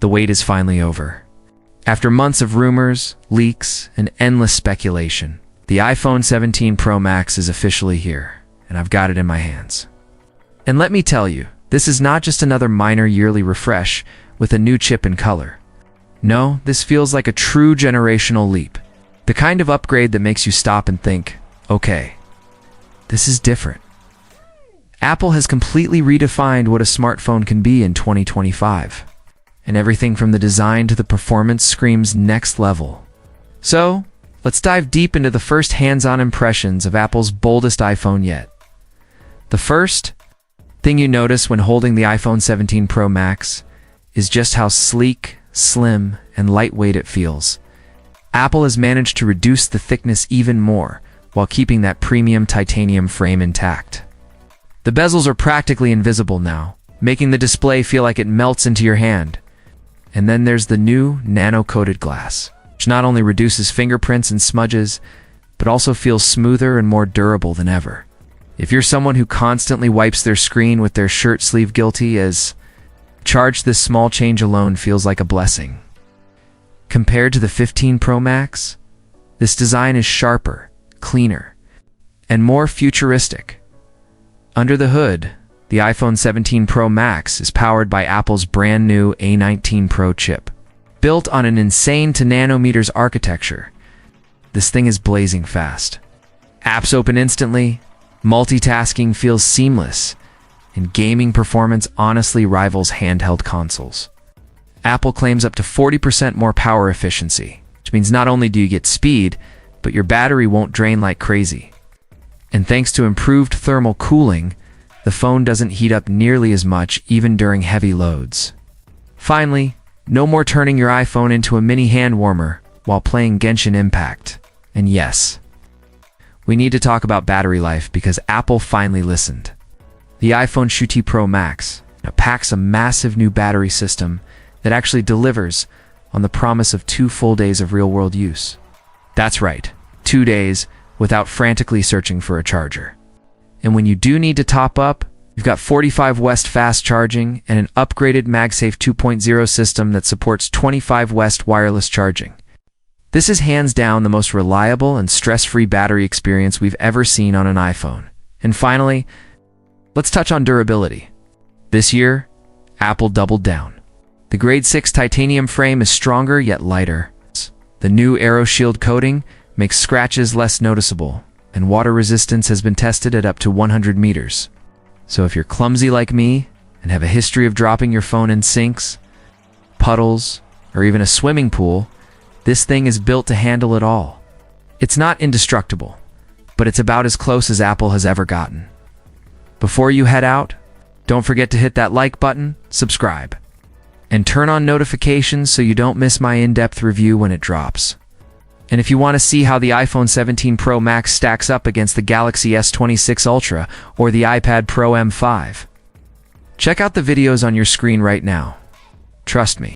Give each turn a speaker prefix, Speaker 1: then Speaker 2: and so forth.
Speaker 1: the wait is finally over. After months of rumors, leaks, and endless speculation, the iPhone 17 Pro Max is officially here, and I've got it in my hands. And let me tell you, this is not just another minor yearly refresh with a new chip and color. No, this feels like a true generational leap. The kind of upgrade that makes you stop and think, okay, this is different. Apple has completely redefined what a smartphone can be in 2025. And everything from the design to the performance screams next level. So, let's dive deep into the first hands-on impressions of Apple's boldest iPhone yet. The first thing you notice when holding the iPhone 17 Pro Max is just how sleek, slim, and lightweight it feels. Apple has managed to reduce the thickness even more while keeping that premium titanium frame intact. The bezels are practically invisible now, making the display feel like it melts into your hand. And then there's the new nano-coated glass, which not only reduces fingerprints and smudges, but also feels smoother and more durable than ever. If you're someone who constantly wipes their screen with their shirt sleeve guilty as charged, this small change alone feels like a blessing. Compared to the 15 Pro Max, this design is sharper, cleaner, and more futuristic. Under the hood, the iPhone 17 Pro Max is powered by Apple's brand new A19 Pro chip. Built on an insane 10 nanometers architecture, this thing is blazing fast. Apps open instantly, multitasking feels seamless, and gaming performance honestly rivals handheld consoles. Apple claims up to 40% more power efficiency, which means not only do you get speed, but your battery won't drain like crazy. And thanks to improved thermal cooling, the phone doesn't heat up nearly as much even during heavy loads. Finally, no more turning your iPhone into a mini hand warmer while playing Genshin Impact. And yes, we need to talk about battery life because Apple finally listened. The iPhone 17 Pro Max packs a massive new battery system that actually delivers on the promise of 2 full days of real-world use. That's right, 2 days without frantically searching for a charger. And when you do need to top up, you've got 45W fast charging and an upgraded MagSafe 2.0 system that supports 25W wireless charging. This is hands down the most reliable and stress-free battery experience we've ever seen on an iPhone. And finally, let's touch on durability. This year, Apple doubled down. The Grade 6 titanium frame is stronger yet lighter. The new AeroShield coating makes scratches less noticeable, and water resistance has been tested at up to 100 meters. So if you're clumsy like me and have a history of dropping your phone in sinks, puddles, or even a swimming pool, this thing is built to handle it all. It's not indestructible, but it's about as close as Apple has ever gotten. Before you head out, don't forget to hit that like button, subscribe, and turn on notifications so you don't miss my in-depth review when it drops. And if you want to see how the iPhone 17 Pro Max stacks up against the Galaxy S26 Ultra or the iPad Pro M5, check out the videos on your screen right now. Trust me,